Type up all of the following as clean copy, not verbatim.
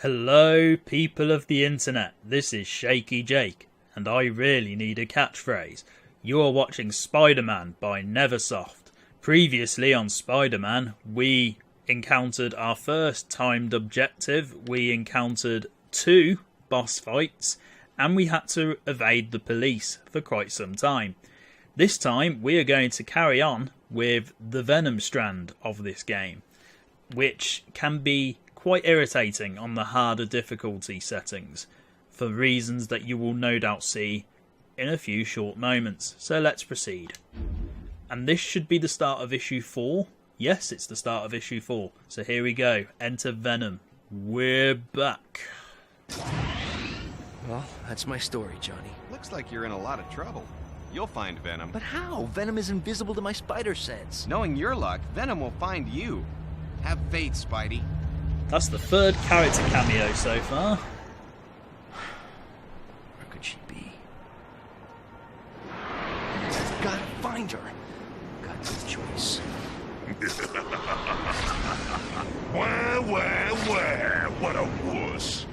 Hello, people of the internet. This is Shaky Jake, and I really need a catchphrase. You are watching Spider-Man by Neversoft. Previously on Spider-Man, we encountered our first timed objective. We encountered 2 boss fights, and we had to evade the police for quite some time. This time, we are going to carry on with the Venom strand of this game, which can be quite irritating on the harder difficulty settings, for reasons that you will no doubt see in a few short moments. So let's proceed. And this should be the start of issue 4. Yes, it's the start of issue 4. So here we go. Enter Venom. We're back. Well, that's my story, Johnny. Looks like you're in a lot of trouble. You'll find Venom. But how? Venom is invisible to my spider sense. Knowing your luck, Venom will find you. Have faith, Spidey. That's the 3rd character cameo so far. Where could she be? Gotta find her. Got no choice. Where, what a wuss.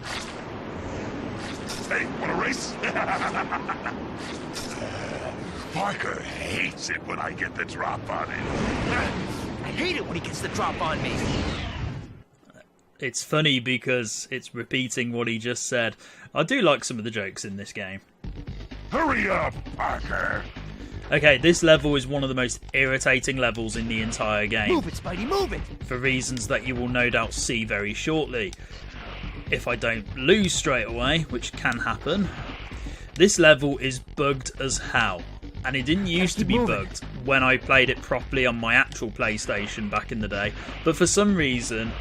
Hey, wanna race? Parker hates it when I get the drop on him. I hate it when he gets the drop on me. It's funny because it's repeating what he just said. I do like some of the jokes in this game. Hurry up, Parker. Okay, this level is one of the most irritating levels in the entire game. Move it, Spidey, move it! For reasons that you will no doubt see very shortly. If I don't lose straight away, which can happen. This level is bugged as hell. And it didn't used to be bugged when I played it properly on my actual PlayStation back in the day. But for some reason,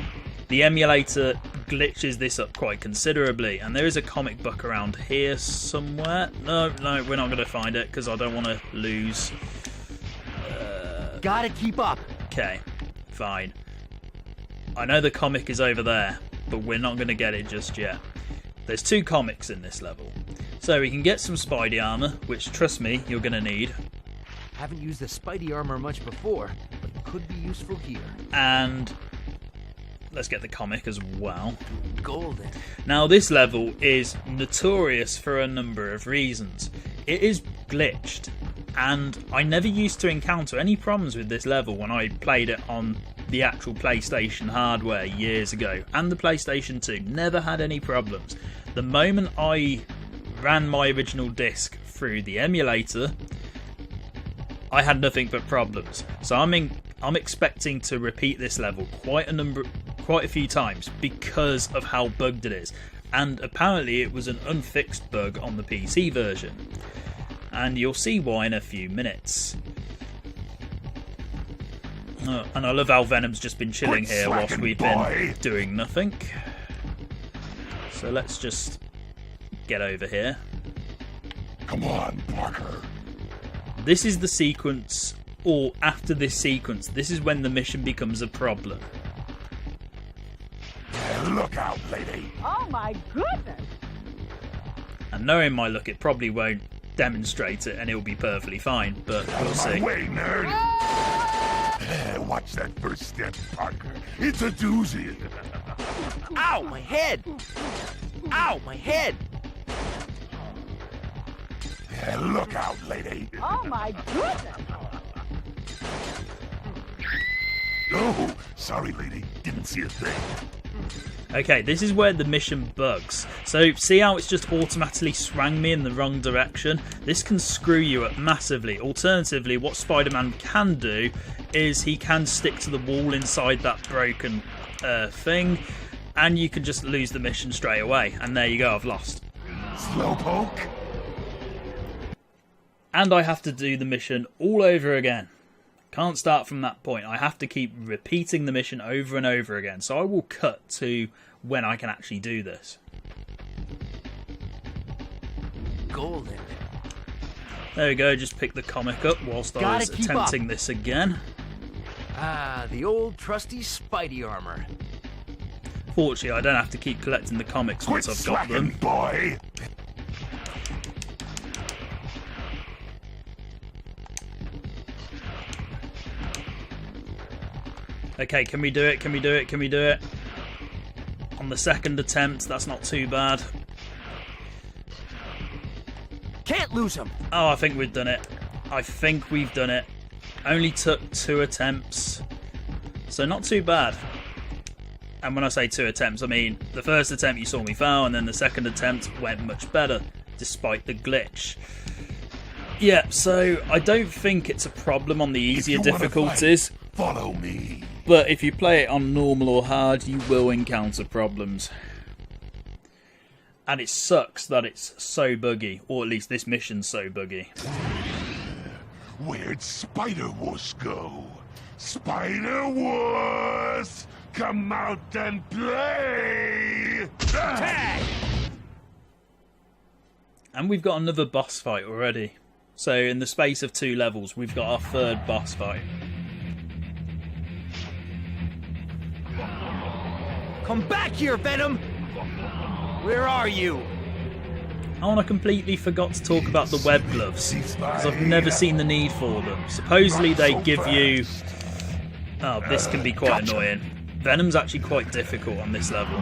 the emulator glitches this up quite considerably. And there is a comic book around here somewhere. No, we're not going to find it because I don't want to lose. Gotta keep up. Okay, fine. I know the comic is over there, but we're not going to get it just yet. There's 2 comics in this level. So we can get some Spidey armor, which, trust me, you're going to need. Haven't used the Spidey armor much before, but it could be useful here. And let's get the comic as well. Golden. Now, this level is notorious for a number of reasons. It is glitched, and I never used to encounter any problems with this level when I played it on the actual PlayStation hardware years ago, and the PlayStation 2. Never had any problems. The moment I ran my original disc through the emulator, I had nothing but problems. So I'm expecting to repeat this level quite a few times because of how bugged it is. And apparently it was an unfixed bug on the PC version. And you'll see why in a few minutes. And I love how Venom's just been chilling here whilst we've been doing nothing. So let's just get over here. Come on, Parker. This is the sequence, or after this sequence, this is when the mission becomes a problem. Look out, lady. Oh my goodness! And knowing my luck, it probably won't demonstrate it and it'll be perfectly fine, but we'll see. Way, nerd. Watch that first step, Parker. It's a doozy. Ow, my head! Ow, my head! Look out, lady. Oh my goodness! Oh, sorry, lady. Didn't see a thing. Okay, this is where the mission bugs. So see how it's just automatically swung me in the wrong direction? This can screw you up massively. Alternatively, what Spider-Man can do is he can stick to the wall inside that broken thing, and you can just lose the mission straight away. And there you go, I've lost. Slowpoke. And I have to do the mission all over again. Can't start from that point. I have to keep repeating the mission over and over again. So I will cut to when I can actually do this. Golden. There we go, just pick the comic up whilst I was attempting this again. Ah, the old trusty Spidey armor. Fortunately, I don't have to keep collecting the comics once I've got them. Boy. Okay, can we do it? Can we do it? Can we do it? On the second attempt, that's not too bad. Can't lose him. Oh, I think we've done it. I think we've done it. Only took 2 attempts. So not too bad. And when I say 2 attempts, I mean the first attempt you saw me fail, and then the second attempt went much better, despite the glitch. Yeah, so I don't think it's a problem on the easier difficulties. Follow me. But if you play it on normal or hard, you will encounter problems. And it sucks that it's so buggy, or at least this mission's so buggy. Where'd Spider-Wuss go? Spider-Wuss! Come out and play! Tag! And we've got another boss fight already. So in the space of 2 levels, we've got our 3rd boss fight. Come back here, Venom! Where are you? Oh, and I completely forgot to talk about the web gloves, because I've never seen the need for them. Supposedly they give you... Oh, this can be quite annoying. Venom's actually quite difficult on this level.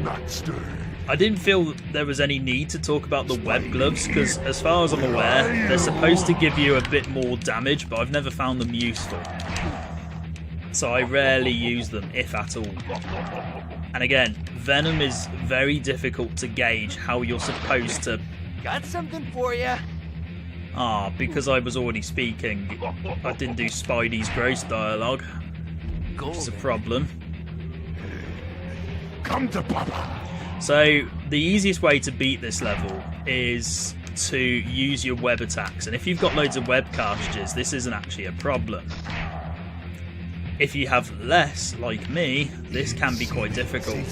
Not stirred. I didn't feel that there was any need to talk about the web gloves, because as far as I'm aware, they're supposed to give you a bit more damage, but I've never found them useful. So I rarely use them, if at all. And again, Venom is very difficult to gauge how you're supposed to... Got something for you. Ah, because I was already speaking, I didn't do Spidey's gross dialogue, which is a problem. Come to Papa. So, the easiest way to beat this level is to use your web attacks. And if you've got loads of web cartridges, this isn't actually a problem. If you have less, like me, this can be quite difficult.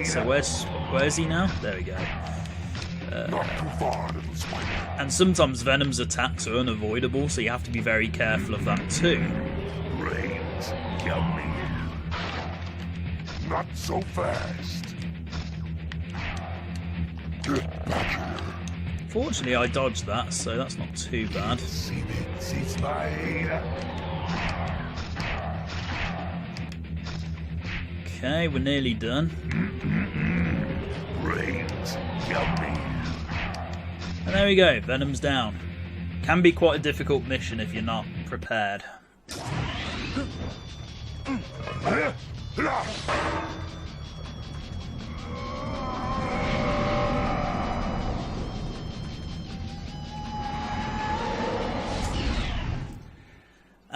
So where's he now? There we go. Not too far, little spider. And sometimes Venom's attacks are unavoidable, so you have to be very careful of that too. Brains, kill me. Not so fast. Get back here. Fortunately, I dodged that, so that's not too bad. See me, see spider. Okay, we're nearly done. Brains, kill me. And there we go, Venom's down. Can be quite a difficult mission if you're not prepared.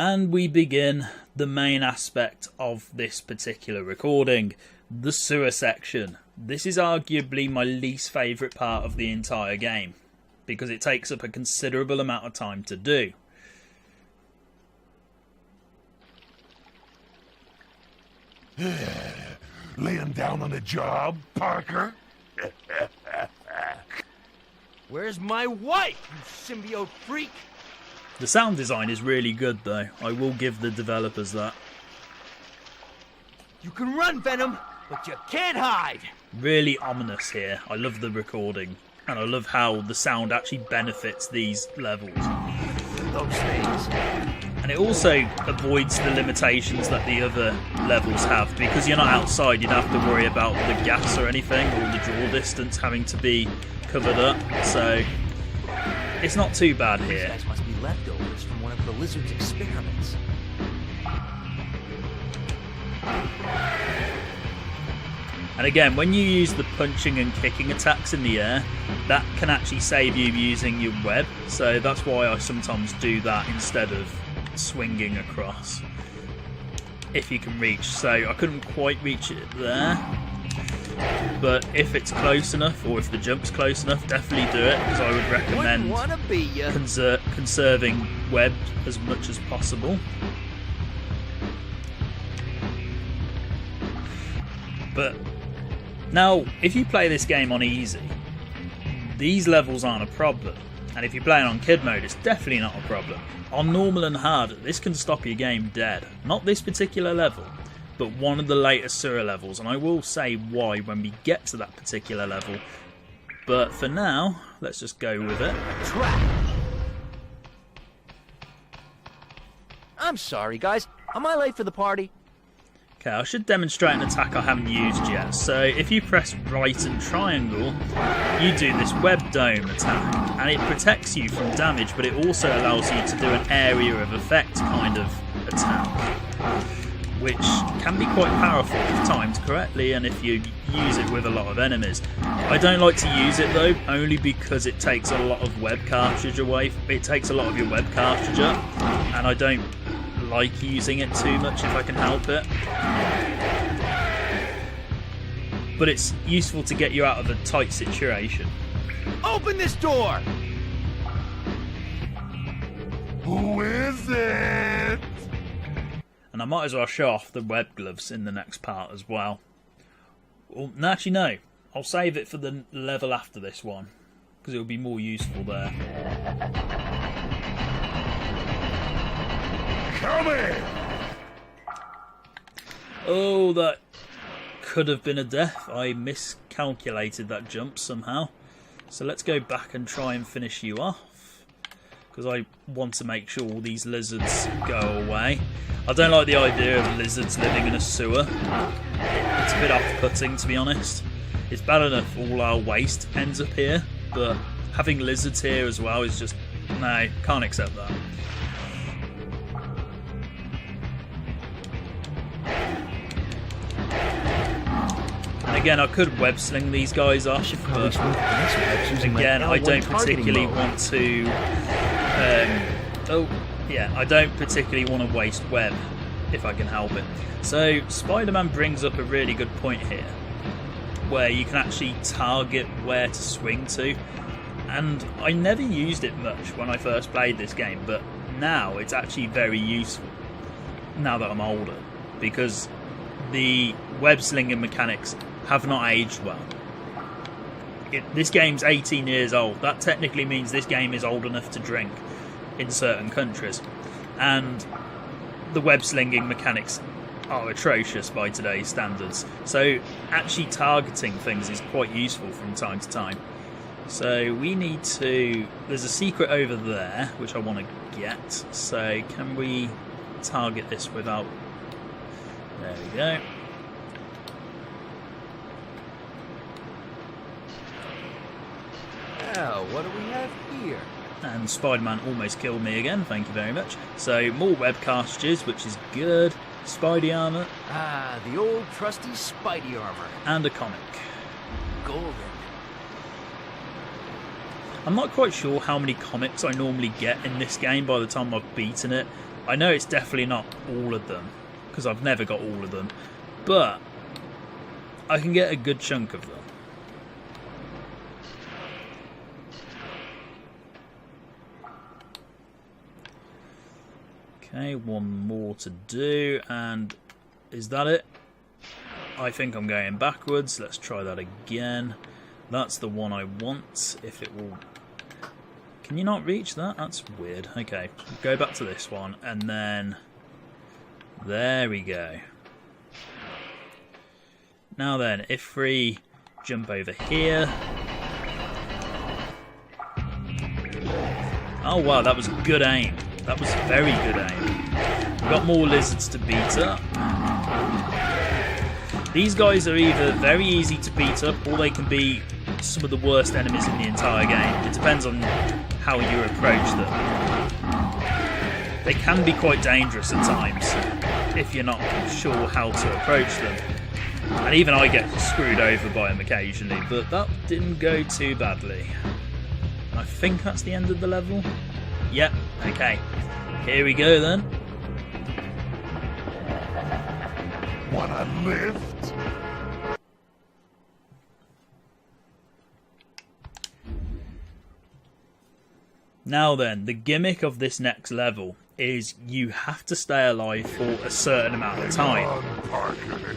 And we begin the main aspect of this particular recording, the sewer section. This is arguably my least favourite part of the entire game, because it takes up a considerable amount of time to do. Laying down on the job, Parker? Where's my wife, you symbiote freak? The sound design is really good though, I will give the developers that. You can run, Venom, but you can't hide. Really ominous here. I love the recording, and I love how the sound actually benefits these levels. Those things. And it also avoids the limitations that the other levels have, because you're not outside, you don't have to worry about the gas or anything, or the draw distance having to be covered up, so it's not too bad These here. guys must be leftovers from one of the lizard's experiments. And again, when you use the punching and kicking attacks in the air, that can actually save you using your web, so that's why I sometimes do that instead of swinging across, if you can reach. So I couldn't quite reach it there, but if it's close enough, or if the jump's close enough, definitely do it, because I would recommend Wouldn't wanna be ya. conserving web as much as possible. But now, if you play this game on easy, these levels aren't a problem. And if you play it on kid mode, it's definitely not a problem. On normal and hard, this can stop your game dead. Not this particular level, but one of the later sewer levels. And I will say why when we get to that particular level. But for now, let's just go with it. Trap. I'm sorry, guys. Am I late for the party? Okay, I should demonstrate an attack I haven't used yet. So if you press right and triangle, you do this web dome attack, and it protects you from damage, but it also allows you to do an area of effect kind of attack, which can be quite powerful if timed correctly and if you use it with a lot of enemies. I don't like to use it though, only because it takes a lot of web cartridge away. It takes a lot of your web cartridge up, and I don't like using it too much if I can help it. But it's useful to get you out of a tight situation. Open this door! Who is it? And I might as well show off the web gloves in the next part as well. Well, actually no, I'll save it for the level after this one, because it will be more useful there. Coming! Oh, that could have been a death. I miscalculated that jump somehow. So let's go back and try and finish you off, because I want to make sure all these lizards go away. I don't like the idea of lizards living in a sewer. It's a bit off-putting, to be honest. It's bad enough all our waste ends up here, but having lizards here as well is just... no, can't accept that. And again, I could web sling these guys off, but again, I don't particularly want to... I don't particularly want to waste web if I can help it. So Spider-Man brings up a really good point here, where you can actually target where to swing to. And I never used it much when I first played this game, but now it's actually very useful, now that I'm older, because the web slinging mechanics have not aged well. This game's 18 years old. That technically means this game is old enough to drink in certain countries, and the web slinging mechanics are atrocious by today's standards. So actually targeting things is quite useful from time to time. So we need to... there's a secret over there which I want to get. So can we target this without... there we go. Now, what do we have here? And Spider-Man almost killed me again, thank you very much. So more web cartridges, which is good. Spidey armour. Ah, the old trusty Spidey armor. And a comic. Golden. I'm not quite sure how many comics I normally get in this game by the time I've beaten it. I know it's definitely not all of them, because I've never got all of them. But I can get a good chunk of them. Okay, one more to do, and is that it? I think I'm going backwards. Let's try that again. That's the one I want, if it will... can you not reach that? That's weird. Okay, go back to this one, and then... there we go. Now then, if we jump over here... oh wow, that was good aim. That was very good aim. We've got more lizards to beat up. These guys are either very easy to beat up, or they can be some of the worst enemies in the entire game. It depends on how you approach them. They can be quite dangerous at times, if you're not sure how to approach them. And even I get screwed over by them occasionally, but that didn't go too badly. I think that's the end of the level. Yep, okay. Here we go then. Wanna lift? Now then, the gimmick of this next level is you have to stay alive for a certain amount of time.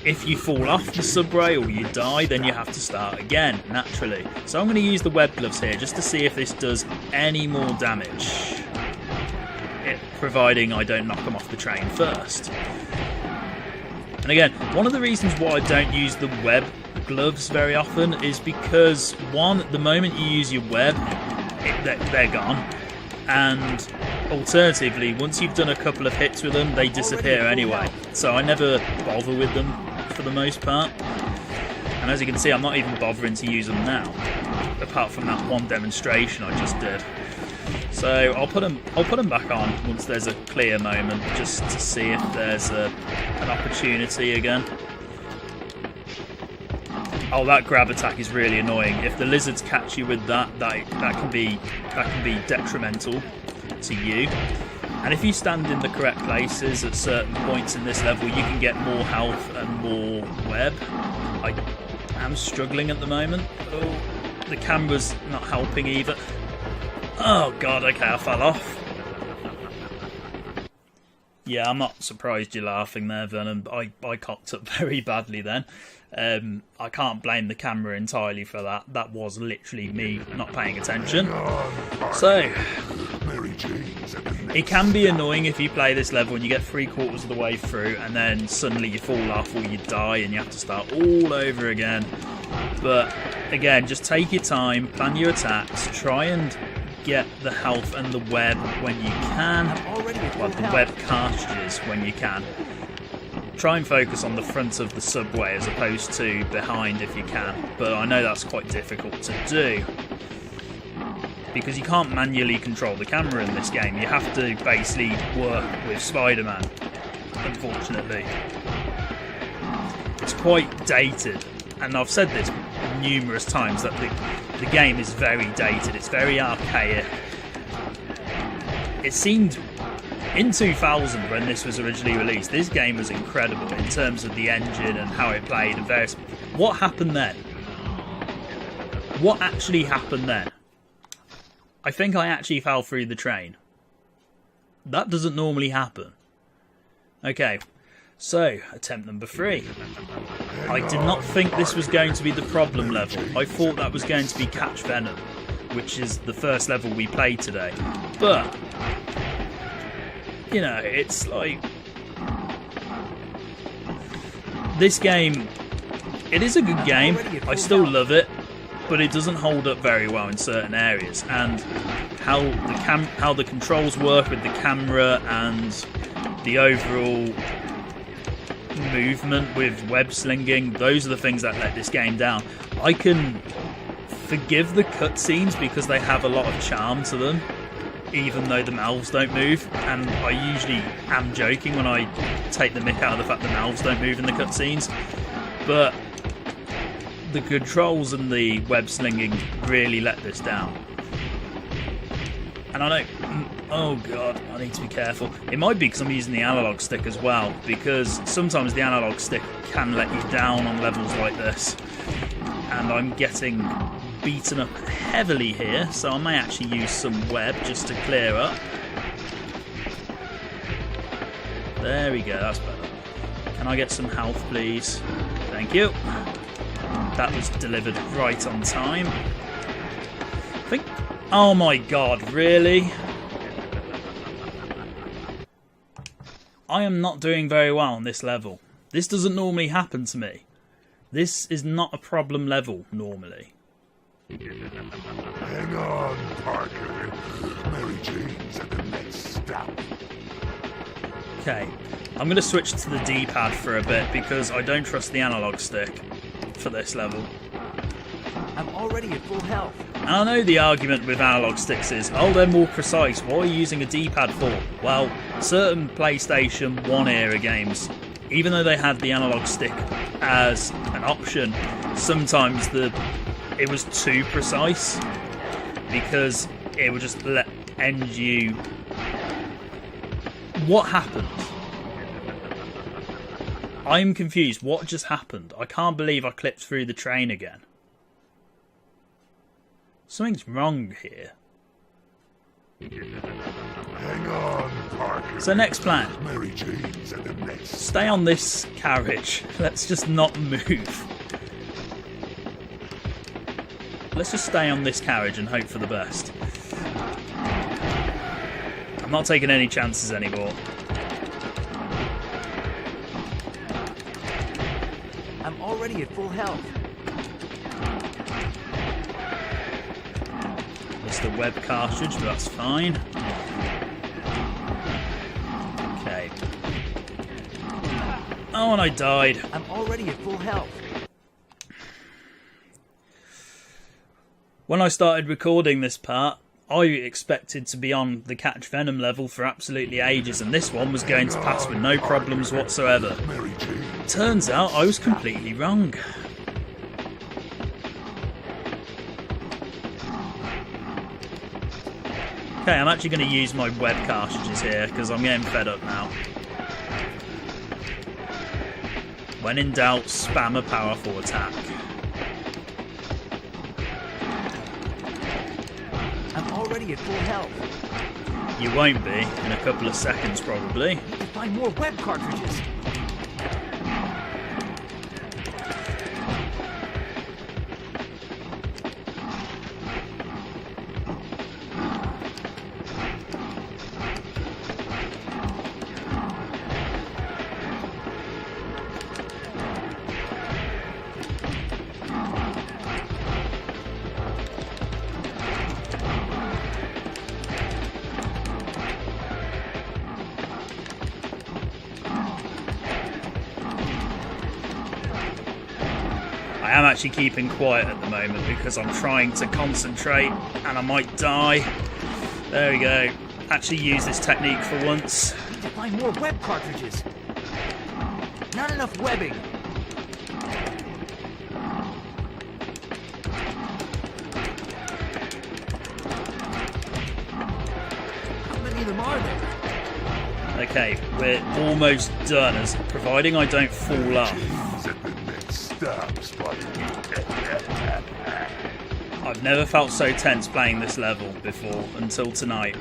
If you fall off the subway or you die, then you have to start again, naturally. So I'm going to use the web gloves here just to see if this does any more damage. Providing I don't knock them off the train first. And again, one of the reasons why I don't use the web gloves very often is because, one, the moment you use your web, they're gone. And alternatively, once you've done a couple of hits with them, they disappear anyway. so I never bother with them for the most part. And as you can see, I'm not even bothering to use them now, apart from that one demonstration I just did. So I'll put them back on once there's a clear moment, just to see if there's an opportunity again. Oh, that grab attack is really annoying. If the lizards catch you with that can be detrimental to you. And if you stand in the correct places at certain points in this level, you can get more health and more web. I am struggling at the moment. Oh, the camera's not helping either. Oh god, okay, I fell off. Yeah, I'm not surprised you're laughing there, Venom. I cocked up very badly then. I can't blame the camera entirely for that. That was literally me not paying attention. So, it can be annoying if you play this level and you get 3/4 of the way through and then suddenly you fall off or you die and you have to start all over again. But again, just take your time, plan your attacks, try and get the health and the web when you can. Well, the web cartridges when you can. Try and focus on the front of the subway as opposed to behind if you can, but I know that's quite difficult to do because you can't manually control the camera in this game. You have to basically work with Spider-Man, unfortunately. It's quite dated, and I've said this numerous times that the game is very dated, it's very archaic. It seemed in 2000, when this was originally released, this game was incredible in terms of the engine and how it played and various... What happened then? What actually happened then? I think I actually fell through the train. That doesn't normally happen. Okay, so, attempt number 3. I did not think this was going to be the problem level. I thought that was going to be Catch Venom, which is the first level we played today. But... you know, it's like... this game, it is a good game, I still love it, but it doesn't hold up very well in certain areas. And how the controls work with the camera and the overall movement with web slinging, those are the things that let this game down. I can forgive the cutscenes because they have a lot of charm to them, even though the mouths don't move, and I usually am joking when I take the mick out of the fact the mouths don't move in the cutscenes, but the controls and the web slinging really let this down. And I know, oh god, I need to be careful. It might be because I'm using the analog stick as well, because sometimes the analog stick can let you down on levels like this, and I'm getting beaten up heavily here, so I may actually use some web just to clear up. There we go, that's better. Can I get some health, please? Thank you. That was delivered right on time. I think... oh my god, really? I am not doing very well on this level. This doesn't normally happen to me. This is not a problem level, normally. Hang on, Parker. Mary Jane's at the next stop. Okay, I'm going to switch to the D-pad for a bit because I don't trust the analog stick for this level. I'm already at full health. And I know the argument with analog sticks is, oh, they're more precise. What are you using a D-pad for? Well, certain PlayStation 1 era games, even though they had the analog stick as an option, sometimes it was too precise because it would just end you. What happened? I'm confused. What just happened? I can't believe I clipped through the train again. Something's wrong here. Hang on, Parker. So next plan. Mary Jane's at the next Stay on this carriage. Let's just not move. Let's just stay on this carriage and hope for the best. I'm not taking any chances anymore. I'm already at full health. Missed the web cartridge, but that's fine. Okay. Oh, and I died. I'm already at full health. When I started recording this part, I expected to be on the catch venom level for absolutely ages, and this one was going to pass with no problems whatsoever. Mary Jane. Turns out I was completely wrong. Okay, I'm actually going to use my web cartridges here because I'm getting fed up now. When in doubt, spam a powerful attack. I'm already at full health. You won't be in a couple of seconds, probably. Need to find more web cartridges. I am actually keeping quiet at the moment because I'm trying to concentrate and I might die. There we go. Actually use this technique for once. Need to find more web cartridges. Not enough webbing. How many of them are there? Okay, we're almost done, as providing I don't fall off. He's at the next stop, Spotty. I've never felt so tense playing this level before until tonight.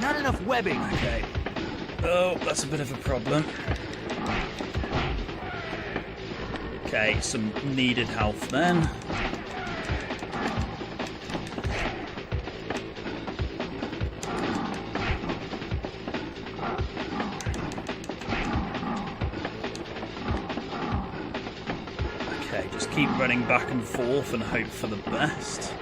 Not enough webbing. Okay. Oh, that's a bit of a problem. Okay, some needed health then. Okay, just keep running back and forth and hope for the best.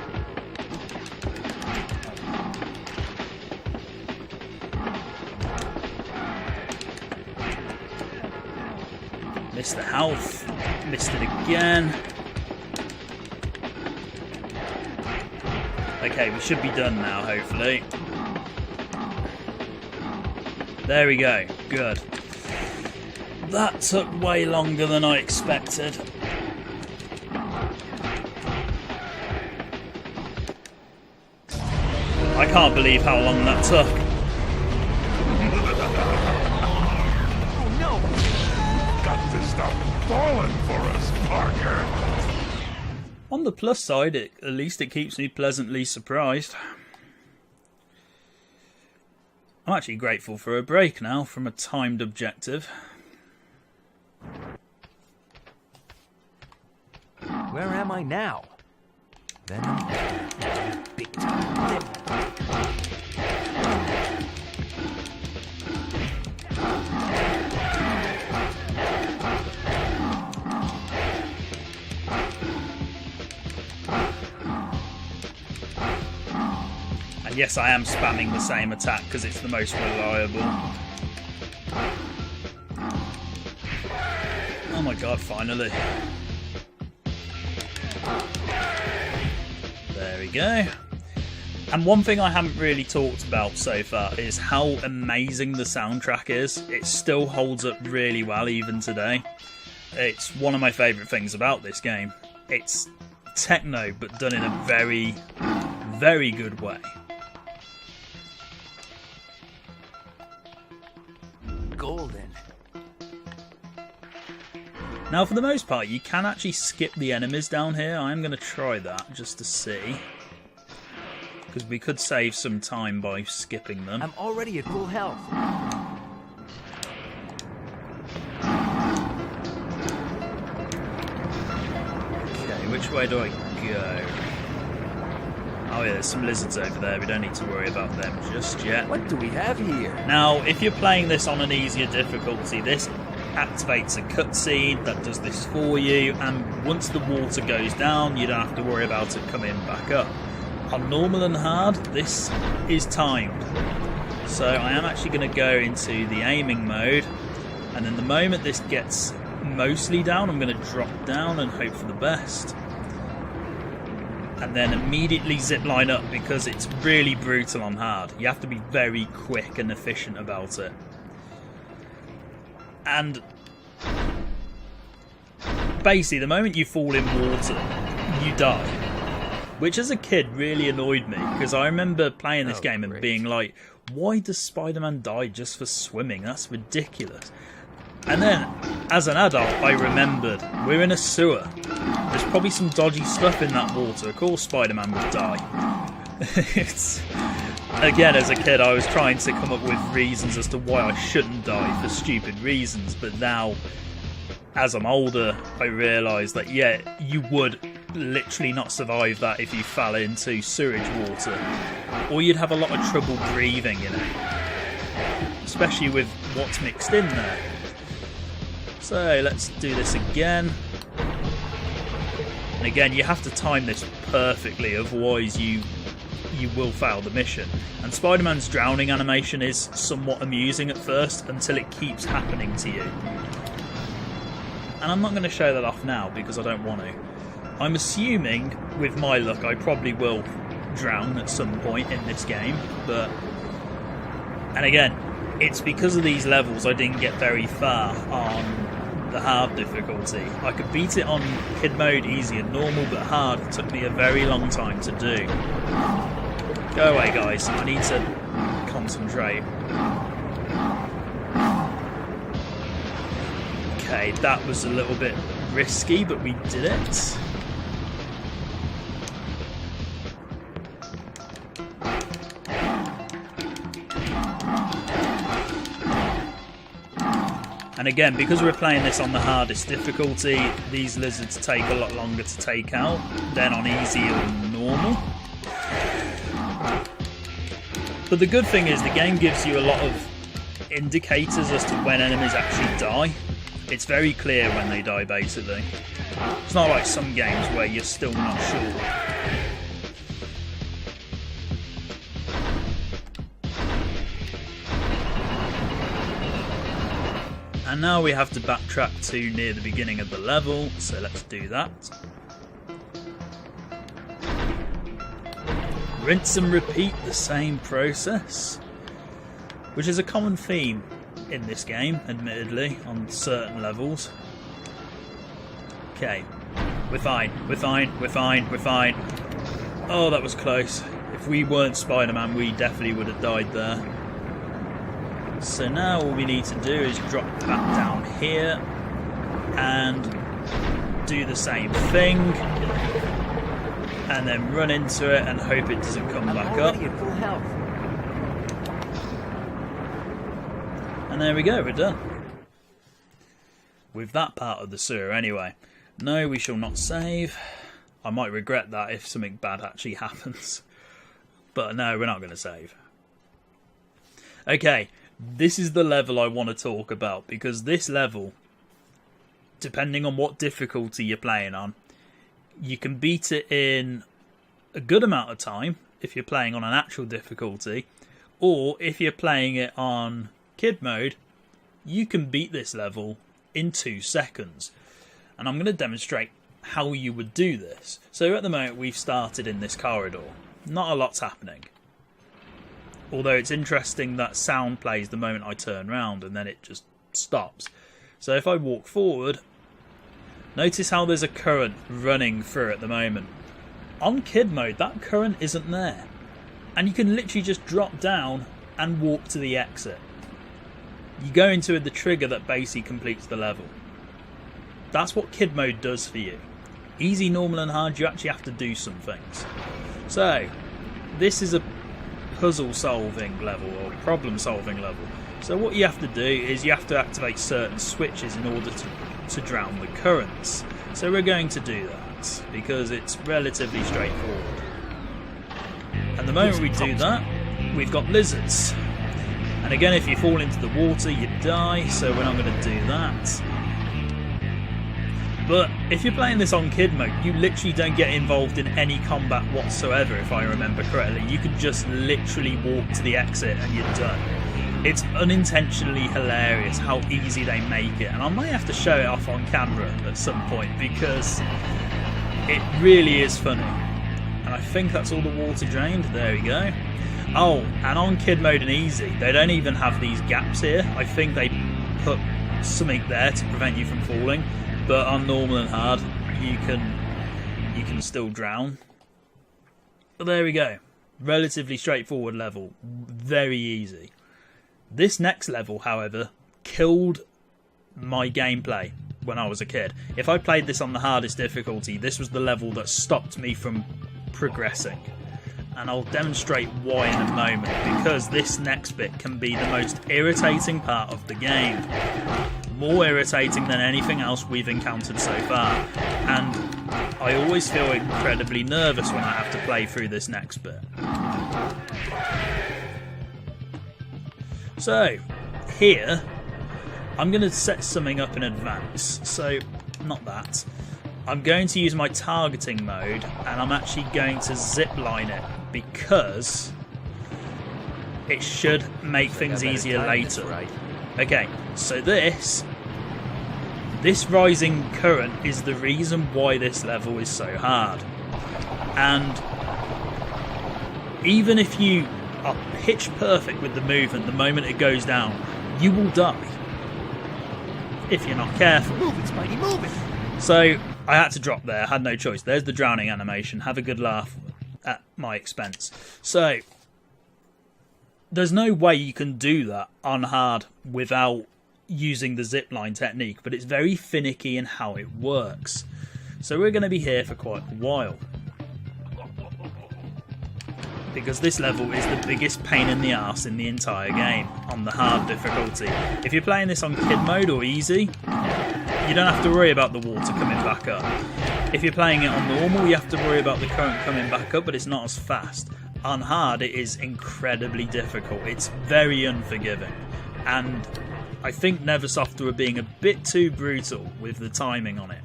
Missed the health. Missed it again. Okay, we should be done now, hopefully. There we go. Good. That took way longer than I expected. I can't believe how long that took. Oh no! Got to stop falling for us, Parker. On the plus side, at least it keeps me pleasantly surprised. I'm actually grateful for a break now from a timed objective. Where am I now? Venom. Big time. And yes, I am spamming the same attack because it's the most reliable. Oh my god, finally. There we go. And one thing I haven't really talked about so far is how amazing the soundtrack is. It still holds up really well even today. It's one of my favourite things about this game. It's techno, but done in a very, very good way. Golden. Now, for the most part, you can actually skip the enemies down here. I'm going to try that just to see. Because we could save some time by skipping them. I'm already at full health. Okay, which way do I go? Oh yeah, there's some lizards over there. We don't need to worry about them just yet. What do we have here? Now, if you're playing this on an easier difficulty, this activates a cutscene that does this for you, and once the water goes down, you don't have to worry about it coming back up. On normal and hard, this is timed. So I am actually going to go into the aiming mode, and then the moment this gets mostly down, I'm going to drop down and hope for the best. And then immediately zip line up, because it's really brutal on hard. You have to be very quick and efficient about it. And basically, the moment you fall in water, you die. Which as a kid really annoyed me, because I remember playing this game and being like, why does Spider-Man die just for swimming? That's ridiculous. And then, as an adult, I remembered, we're in a sewer. There's probably some dodgy stuff in that water. Of course Spider-Man would die. Again, as a kid, I was trying to come up with reasons as to why I shouldn't die for stupid reasons. But now, as I'm older, I realise that, yeah, you would literally not survive that if you fell into sewage water. Or you'd have a lot of trouble breathing in it. Especially with what's mixed in there. So let's do this again. And again, you have to time this perfectly, otherwise you will fail the mission. And Spider-Man's drowning animation is somewhat amusing at first until it keeps happening to you. And I'm not going to show that off now because I don't want to. I'm assuming, with my luck, I probably will drown at some point in this game, but... And again, it's because of these levels I didn't get very far on the hard difficulty. I could beat it on kid mode, easy and normal, but hard took me a very long time to do. Go away, guys. I need to concentrate. Okay, that was a little bit risky, but we did it. And again, because we're playing this on the hardest difficulty, these lizards take a lot longer to take out than on easy or normal. But the good thing is the game gives you a lot of indicators as to when enemies actually die. It's very clear when they die, basically. It's not like some games where you're still not sure. And now we have to backtrack to near the beginning of the level, so let's do that. Rinse and repeat the same process, which is a common theme in this game, admittedly, on certain levels. Okay, we're fine, we're fine, we're fine, we're fine. Oh, that was close. If we weren't Spider-Man, we definitely would have died there. So now all we need to do is drop back down here and do the same thing, and then run into it and hope it doesn't come back up. At full health. And there we go, we're done. With that part of the sewer anyway. No, we shall not save. I might regret that if something bad actually happens. But no, we're not going to save. Okay. This is the level I want to talk about, because this level, depending on what difficulty you're playing on, you can beat it in a good amount of time if you're playing on an actual difficulty, or if you're playing it on kid mode, you can beat this level in 2 seconds. And I'm going to demonstrate how you would do this. So at the moment we've started in this corridor. Not a lot's happening. Although it's interesting that sound plays the moment I turn around and then it just stops. So if I walk forward, notice how there's a current running through at the moment. On kid mode, that current isn't there. And you can literally just drop down and walk to the exit. You go into the trigger that basically completes the level. That's what kid mode does for you. Easy, normal and hard, you actually have to do some things. So, this is a puzzle solving level or problem solving level. So what you have to do is you have to activate certain switches in order to drown the currents. So we're going to do that because it's relatively straightforward. And the moment we do that, we've got lizards. And again, if you fall into the water, you die, so we're not going to do that. But if you're playing this on kid mode, you literally don't get involved in any combat whatsoever, if I remember correctly. You can just literally walk to the exit and you're done. It's unintentionally hilarious how easy they make it, and I might have to show it off on camera at some point because it really is funny. And I think that's all the water drained. There we go. Oh, and on kid mode and easy, they don't even have these gaps here. I think they put something there to prevent you from falling, but on normal and hard, you can still drown. But there we go. Relatively straightforward level. Very easy. This next level, however, killed my gameplay when I was a kid. If I played this on the hardest difficulty, this was the level that stopped me from progressing. And I'll demonstrate why in a moment, because this next bit can be the most irritating part of the game. More irritating than anything else we've encountered so far. And I always feel incredibly nervous when I have to play through this next bit. So, here, I'm going to set something up in advance. So, not that. I'm going to use my targeting mode, and I'm actually going to zipline it, because it should make things easier later. Okay, so this rising current is the reason why this level is so hard. And even if you are pitch perfect with the movement the moment it goes down, you will die if you're not careful. Move it, Spidey, move it! So I had to drop there, I had no choice. There's the drowning animation. Have a good laugh at my expense. So there's no way you can do that on hard without using the zipline technique, but it's very finicky in how it works. So we're going to be here for quite a while, because this level is the biggest pain in the arse in the entire game on the hard difficulty. If you're playing this on kid mode or easy, you don't have to worry about the water coming back up. If you're playing it on normal, you have to worry about the current coming back up, but it's not as fast. On hard, it is incredibly difficult. It's very unforgiving. And I think Neversoft were being a bit too brutal with the timing on it.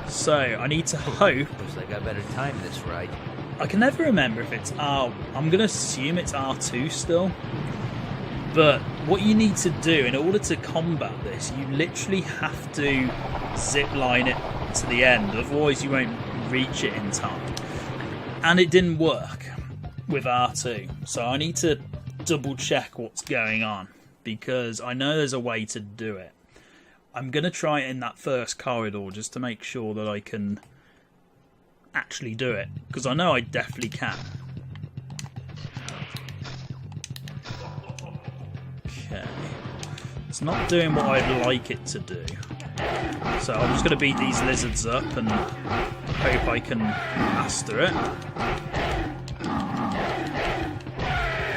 So, I need to hope... Looks like I better time this right. I can never remember if it's R... I'm going to assume it's R2 still. But what you need to do in order to combat this, you literally have to zipline it to the end. Otherwise, you won't reach it in time. And it didn't work with R2. So I need to double check what's going on, because I know there's a way to do it. I'm going to try it in that first corridor just to make sure that I can actually do it, because I know I definitely can. Okay. It's not doing what I'd like it to do. So I'm just going to beat these lizards up and hope I can master it.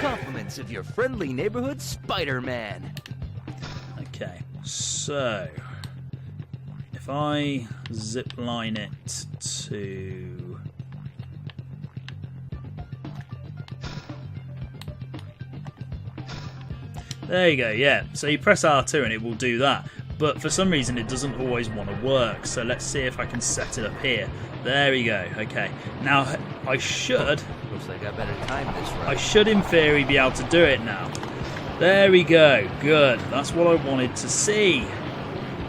Compliments of your friendly neighborhood Spider-Man. Okay, so if I zip line it to... There you go, yeah. So you press R2 and it will do that. But for some reason it doesn't always want to work. So let's see if I can set it up here. There we go, okay. Now I should... Looks like I better time this right. I should in theory be able to do it now. There we go, good. That's what I wanted to see.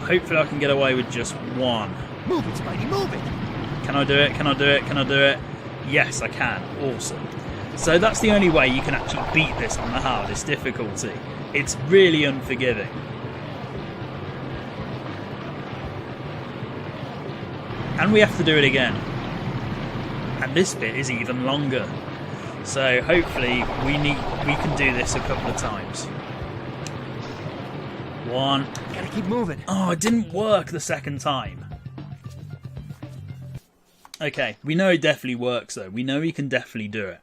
Hopefully I can get away with just one. Move it, Spidey, move it! Can I do it? Can I do it? Can I do it? Yes, I can. Awesome. So that's the only way you can actually beat this on the hardest difficulty. It's really unforgiving. And we have to do it again. And this bit is even longer. So hopefully we can do this a couple of times. One. Gotta keep moving. Oh, it didn't work the second time. Okay, we know it definitely works though. We know we can definitely do it.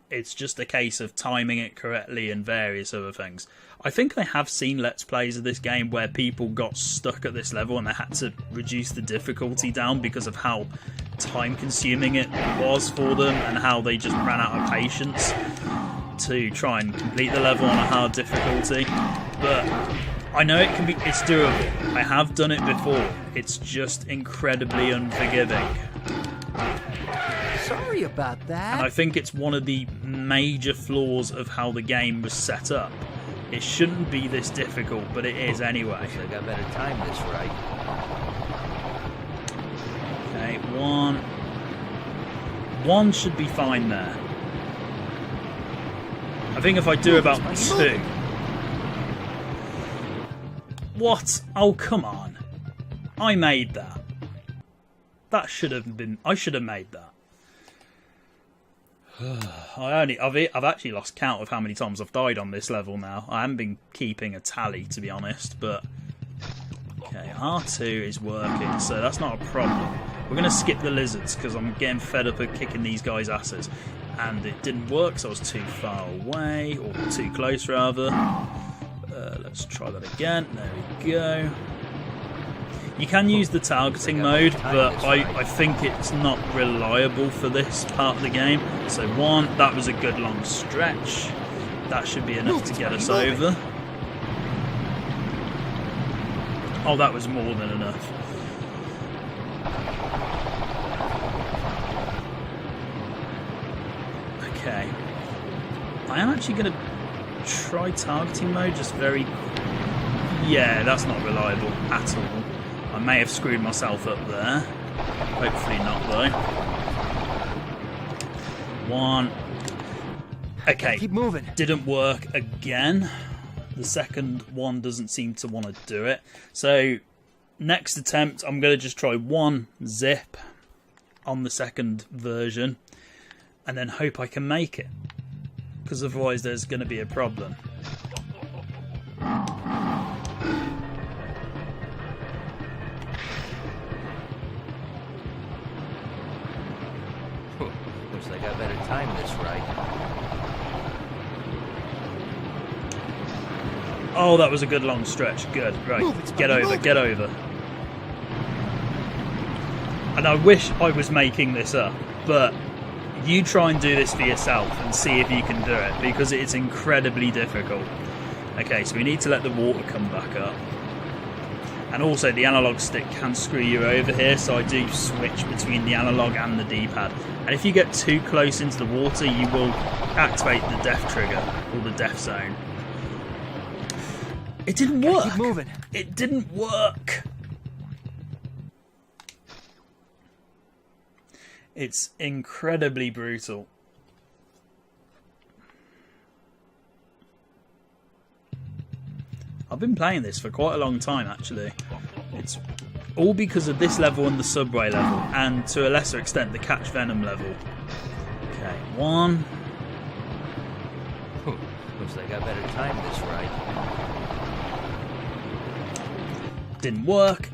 It's just a case of timing it correctly and various other things. I think I have seen Let's Plays of this game where people got stuck at this level and they had to reduce the difficulty down because of how time consuming it was for them and how they just ran out of patience to try and complete the level on a hard difficulty. But I know it can be, it's doable. I have done it before. It's just incredibly unforgiving. Sorry about that. And I think it's one of the major flaws of how the game was set up. It shouldn't be this difficult, but it is anyway. I got better time this right. Okay, one. One should be fine there. I think if I do about two... What? Oh, come on. I made that. That should have been... I should have made that. I've actually lost count of how many times I've died on this level now. I haven't been keeping a tally, to be honest, but... Okay, R2 is working, so that's not a problem. We're going to skip the lizards, because I'm getting fed up of kicking these guys' asses. And it didn't work, so I was too far away, or too close, rather. Let's try that again. There we go. You can use the targeting mode, but I think it's not reliable for this part of the game. So one, that was a good long stretch. That should be enough to get us over. Oh, that was more than enough. Okay. I am actually going to try targeting mode, just very... Yeah, that's not reliable at all. I may have screwed myself up there. Hopefully not, though. One. Okay. Keep moving. Didn't work again. The second one doesn't seem to want to do it. So, next attempt, I'm going to just try one zip on the second version. And then hope I can make it. Because otherwise there's going to be a problem. Looks like I better time this right. Oh, that was a good long stretch. Good. Right. Get over. Get over. And I wish I was making this up, but you try and do this for yourself and see if you can do it, because it's incredibly difficult. Okay, so we need to let the water come back up. And also the analog stick can screw you over here, so I do switch between the analog and the D-pad. And if you get too close into the water, you will activate the death trigger, or the death zone. It didn't work! Keep moving. It didn't work! It's incredibly brutal. I've been playing this for quite a long time, actually. It's all because of this level and the subway level, and to a lesser extent the Catch Venom level. Okay, one. Looks like I better time this right. Didn't work.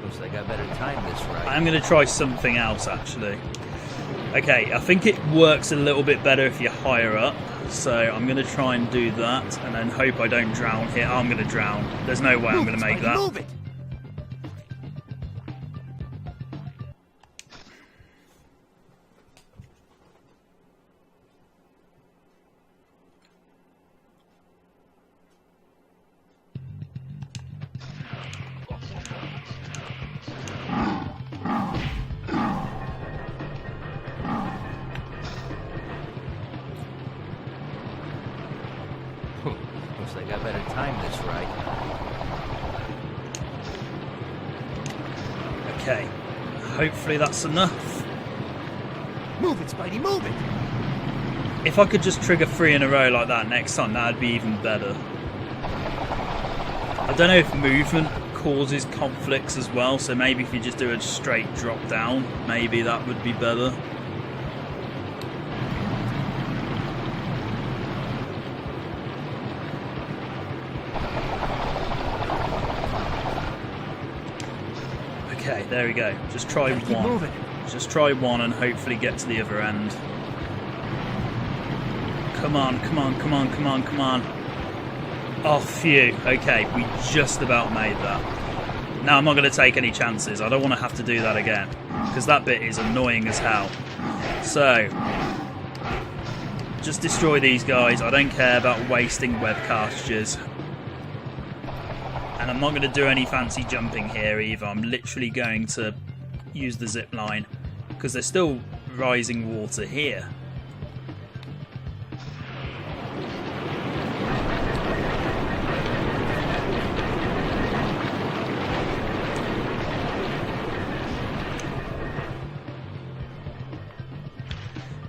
Looks like I better time this right. I'm going to try something else, actually. Okay, I think it works a little bit better if you're higher up, so I'm going to try and do that, and then hope I don't drown here. Oh, I'm going to drown. There's no way I'm going to make that. Move it. Looks like I better time this right. Okay, hopefully that's enough. Move it, Spidey, move it! If I could just trigger 3 in a row like that next time, that'd be even better. I don't know if movement causes conflicts as well, so maybe if you just do a straight drop down, maybe that would be better. Okay, there we go. Just try Keep one. moving. just try one and hopefully get to the other end. Come on, come on, come on, come on, come on. Oh, phew. Okay, we just about made that. Now, I'm not going to take any chances. I don't want to have to do that again, because that bit is annoying as hell. So, just destroy these guys. I don't care about wasting web cartridges. And I'm not going to do any fancy jumping here either. I'm literally going to use the zip line, because there's still rising water here.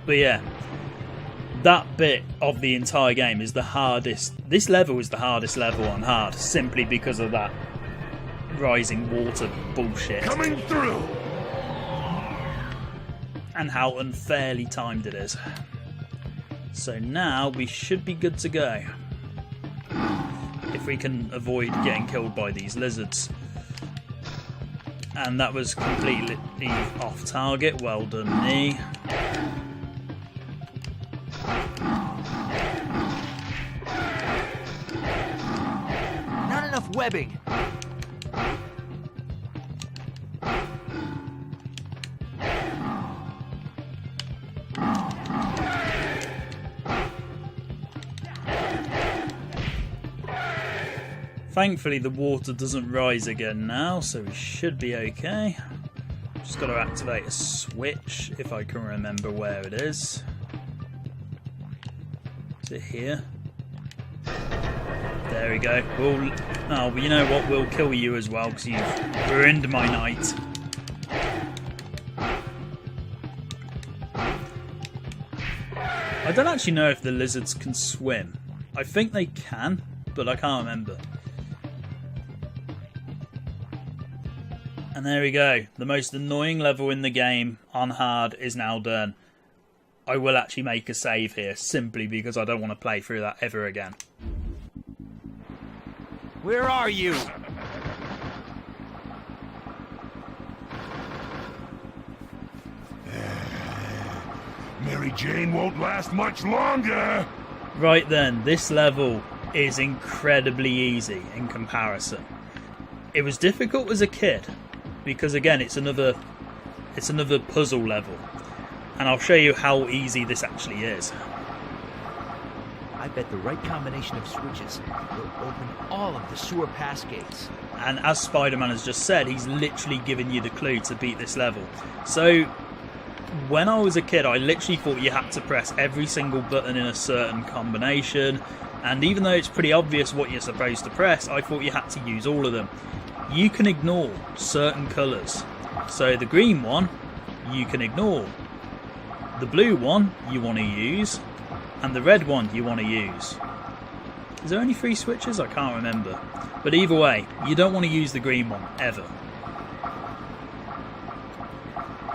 But yeah, that bit of the entire game is the hardest. This level is the hardest level on hard, simply because of that rising water bullshit. Coming through! And how unfairly timed it is. So now we should be good to go. If we can avoid getting killed by these lizards. And that was completely off target. Well done, me. Not enough webbing. Thankfully the water doesn't rise again now, so we should be okay. Just got to activate a switch if I can remember where it is. Is it here? There we go. Oh, but you know what? We'll kill you as well because you've ruined my night. I don't actually know if the lizards can swim. I think they can, but I can't remember. And there we go. The most annoying level in the game on hard is now done. I will actually make a save here simply because I don't want to play through that ever again. Where are you? Mary Jane won't last much longer! Right then, this level is incredibly easy in comparison. It was difficult as a kid because again it's another puzzle level, and I'll show you how easy this actually is. I bet the right combination of switches will open all of the sewer pass gates. And as Spider-Man has just said, he's literally given you the clue to beat this level. So when I was a kid, I literally thought you had to press every single button in a certain combination, and even though it's pretty obvious what you're supposed to press, I thought you had to use all of them. You can ignore certain colours. So the green one, you can ignore. The blue one, you want to use. And the red one, you want to use. Is there only 3 switches? I can't remember. But either way, you don't want to use the green one, ever.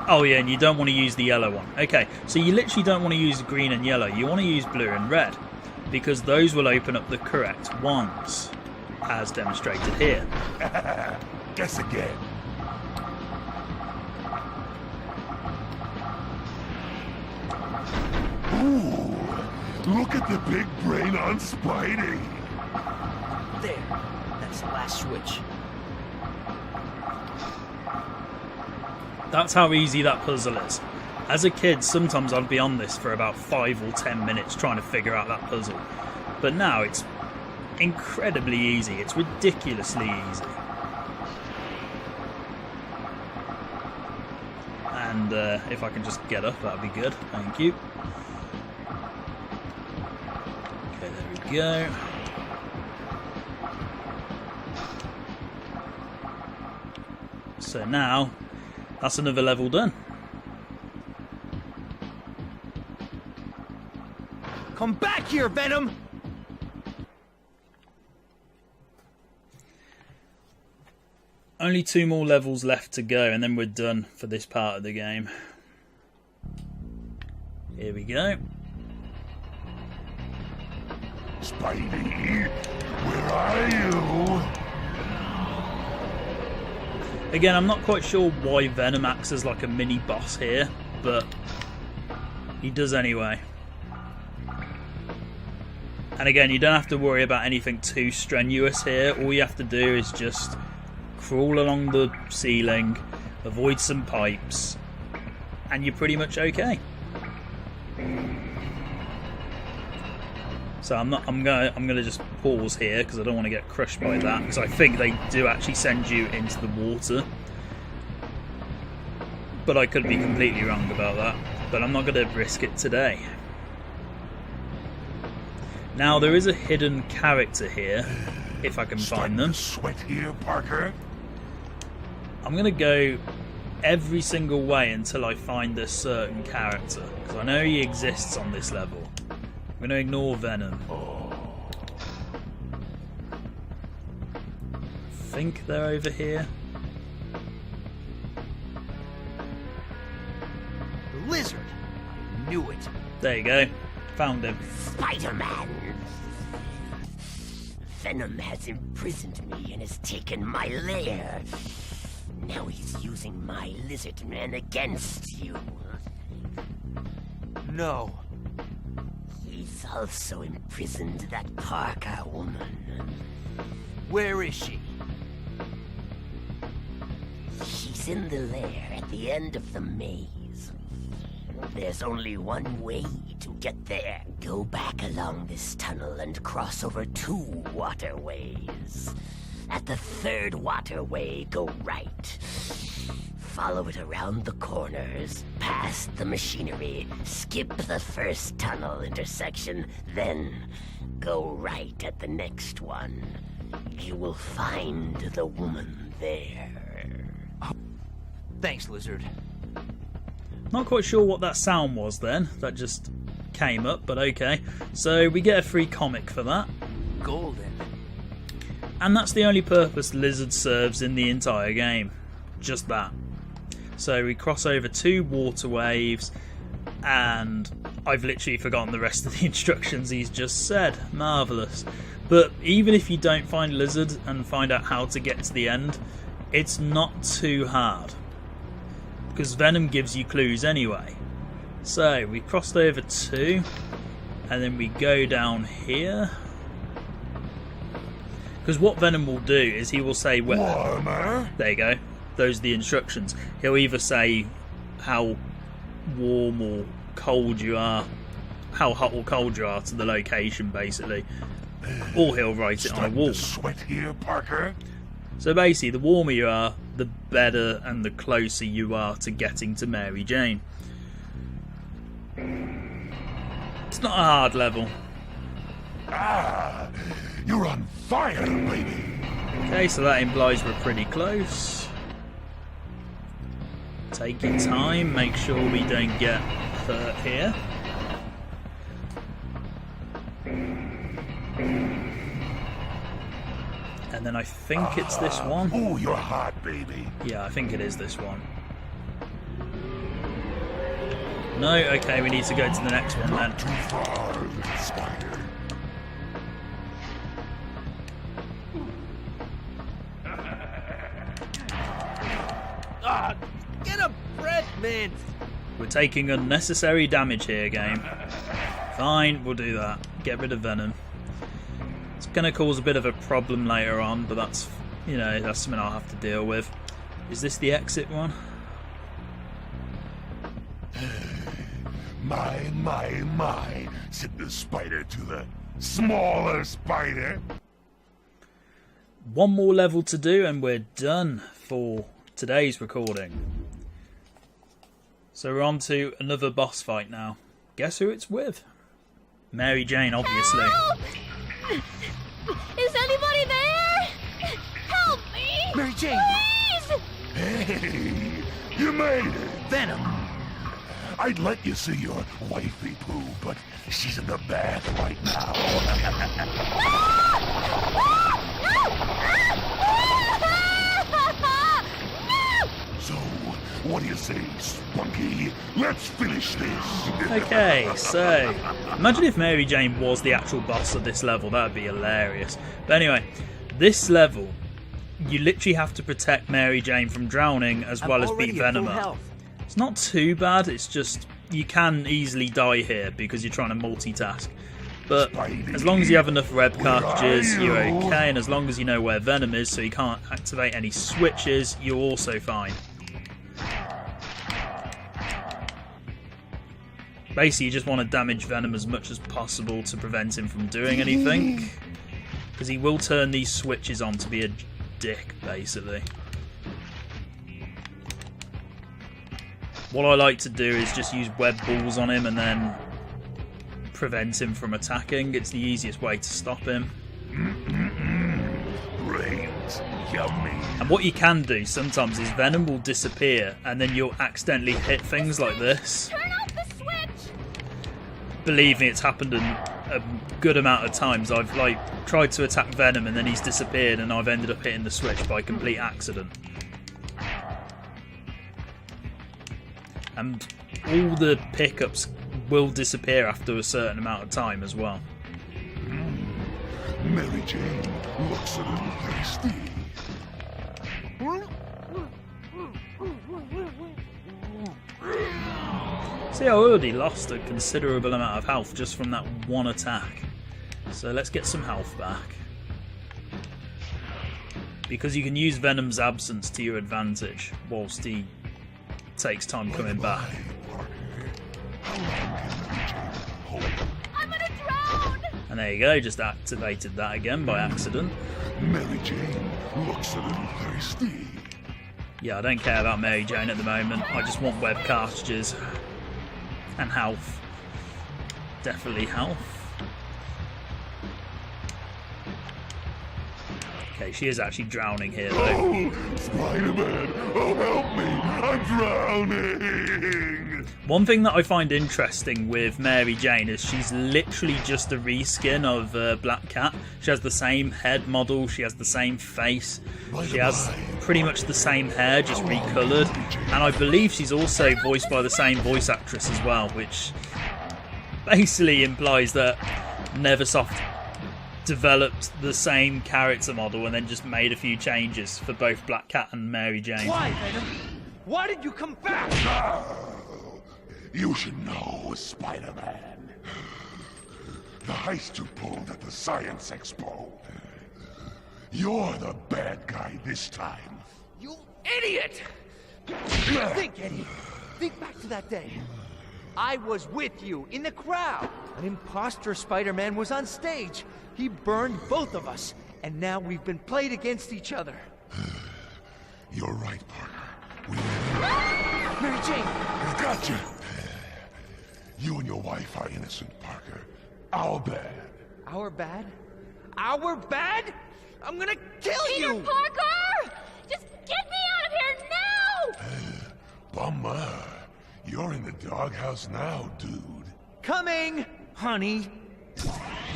Oh yeah, and you don't want to use the yellow one. Okay, so you literally don't want to use green and yellow. You want to use blue and red, because those will open up the correct ones, as demonstrated here. Guess again. Ooh, look at the big brain on Spidey. There. That's the last switch. That's how easy that puzzle is. As a kid, sometimes I'd be on this for about 5 or 10 minutes trying to figure out that puzzle. But now it's incredibly easy. It's ridiculously easy. And if I can just get up, that'd be good. Thank you. Okay, there we go. So now, that's another level done. Come back here, Venom! Only 2 more levels left to go, and then we're done for this part of the game. Here we go. Spidey, where are you? Again, I'm not quite sure why Venom acts as like a mini boss here, but he does anyway. And again, you don't have to worry about anything too strenuous here. All you have to do is just crawl along the ceiling, avoid some pipes, and you're pretty much okay. So I'm gonna just pause here because I don't want to get crushed by that, because I think they do actually send you into the water. But I could be completely wrong about that. But I'm not going to risk it today. Now there is a hidden character here, if I can find them. Sweat here, Parker. I'm going to go every single way until I find this certain character, because I know he exists on this level. I'm going to ignore Venom. I think they're over here. The lizard! I knew it. There you go. Found him. Spider-Man! Venom has imprisoned me and has taken my lair. Now he's using my lizard man against you. No. He's also imprisoned that Parker woman. Where is she? She's in the lair at the end of the maze. There's only one way to get there. Go back along this tunnel and cross over 2 waterways. At the 3rd waterway, go right. Follow it around the corners, past the machinery, skip the first tunnel intersection, then go right at the next one. You will find the woman there. Thanks, lizard. Not quite sure what that sound was then. That just came up, but okay. So we get a free comic for that. Golden. And that's the only purpose Lizard serves in the entire game. Just that. So we cross over 2 water waves, and I've literally forgotten the rest of the instructions he's just said. Marvellous. But even if you don't find Lizard and find out how to get to the end, it's not too hard, because Venom gives you clues anyway. So we crossed over 2, and then we go down here. Because what Venom will do is he will say, Warmer. there you go, those are the instructions. He'll either say how warm or cold you are, how hot or cold you are to the location basically, or he'll write it on a Starting wall. to sweat here, Parker. So basically, the warmer you are, the better and the closer you are to getting to Mary Jane. It's not a hard level. Ah, you're on fire, baby. Okay, so that implies we're pretty close. Take your time, make sure we don't get hurt here. And then I think it's this one. Oh, you're hot, baby. Yeah, I think it is this one. No, okay, we need to go to the next one then. Too far, little spider. Get a breath, man! We're taking unnecessary damage here, game. Fine, we'll do that. Get rid of Venom. It's going to cause a bit of a problem later on, but that's, you know, that's something I'll have to deal with. Is this the exit one? My, said the spider to the smaller spider. One more level to do and we're done for today's recording. So we're on to another boss fight now. Guess who it's with? Mary Jane, obviously. Help! Is anybody there? Help me! Mary Jane! Please! Hey, you made it. Venom! I'd let you see your wifey poo, but she's in the bath right now. So, what do you say, Spunky? Let's finish this. Okay, so imagine if Mary Jane was the actual boss of this level. That would be hilarious. But anyway, this level you literally have to protect Mary Jane from drowning as well as beat Venom up. It's not too bad, it's just you can easily die here because you're trying to multitask. But as long as you have enough web cartridges, you're okay, and as long as you know where Venom is so you can't activate any switches, you're also fine. Basically, you just want to damage Venom as much as possible to prevent him from doing anything. Because he will turn these switches on to be a dick, basically. What I like to do is just use web balls on him and then prevent him from attacking. It's the easiest way to stop him. Brains, yummy. And what you can do sometimes is Venom will disappear and then you'll accidentally hit things like this. Turn off the switch! Believe me, it's happened a good amount of times. I've tried to attack Venom and then he's disappeared and I've ended up hitting the switch by complete accident. And all the pickups will disappear after a certain amount of time as well. Mary Jane looks a little thirsty. See, I already lost a considerable amount of health just from that one attack. So let's get some health back. Because you can use Venom's absence to your advantage whilst he takes time coming back. I'm gonna drown! And there you go, just activated that again by accident. Mary Jane looks a little thirsty. Yeah, I don't care about Mary Jane at the moment. I just want web cartridges. And health. Definitely health. Okay, she is actually drowning here, though. Oh, Spider-Man! Oh, help me! I'm drowning! One thing that I find interesting with Mary Jane is she's literally just a reskin of Black Cat. She has the same head model, she has the same face, she has pretty much the same hair, just recoloured. And I believe she's also voiced by the same voice actress as well, which basically implies that Neversoft developed the same character model and then just made a few changes for both Black Cat and Mary Jane. Why, Venom? Why did you come back? You should know, Spider-Man. The heist you pulled at the Science Expo. You're the bad guy this time. You idiot! Think, Eddie. Think back to that day. I was with you in the crowd. An imposter Spider-Man was on stage. He burned both of us, and now we've been played against each other. You're right, Parker. We Mary Jane! Gotcha! You and your wife are innocent, Parker. Our bad. Our bad? Our bad? I'm gonna kill Peter you! Parker! Just get me out of here now! Bummer. You're in the doghouse now, dude. Coming, honey.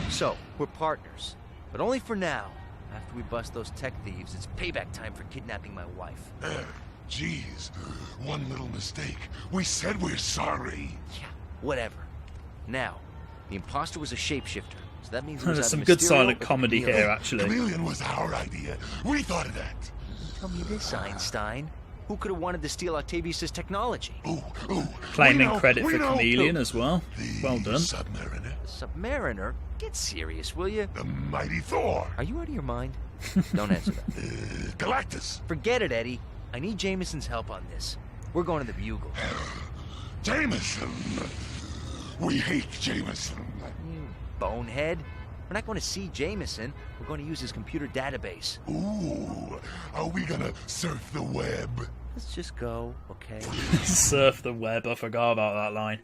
So, we're partners, but only for now. After we bust those tech thieves, it's payback time for kidnapping my wife. Jeez, one little mistake. We said we're sorry. Yeah, whatever. Now, the imposter was a shapeshifter, so that means There's some good silent comedy here, actually. Chameleon was our idea. We thought of that. Tell me this, Einstein. Who could have wanted to steal Octavius' technology? Ooh, Claiming credit for Chameleon as well. Well done. Submariner. Submariner? Get serious, will you? The mighty Thor. Are you out of your mind? Don't answer that. Galactus. Forget it, Eddie. I need Jameson's help on this. We're going to the Bugle. Jameson. We hate Jameson. You bonehead. We're not going to see Jameson. We're going to use his computer database. Ooh, are we gonna surf the web? Let's just go, okay? Surf the web, I forgot about that line.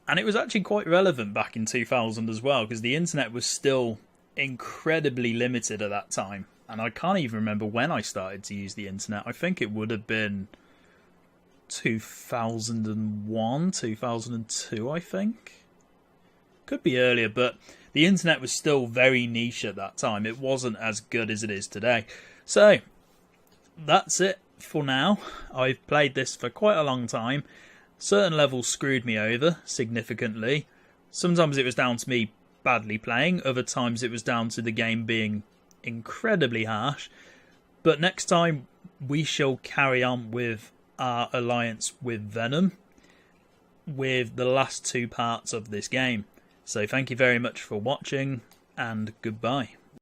And it was actually quite relevant back in 2000 as well, because the internet was still incredibly limited at that time. And I can't even remember when I started to use the internet. I think it would have been 2001, 2002, I think. Could be earlier, but the internet was still very niche at that time. It wasn't as good as it is today. So, that's it for now. I've played this for quite a long time. Certain levels screwed me over significantly. Sometimes it was down to me badly playing. Other times it was down to the game being incredibly harsh. But next time we shall carry on with our alliance with Venom, with the last 2 parts of this game. So thank you very much for watching, and goodbye.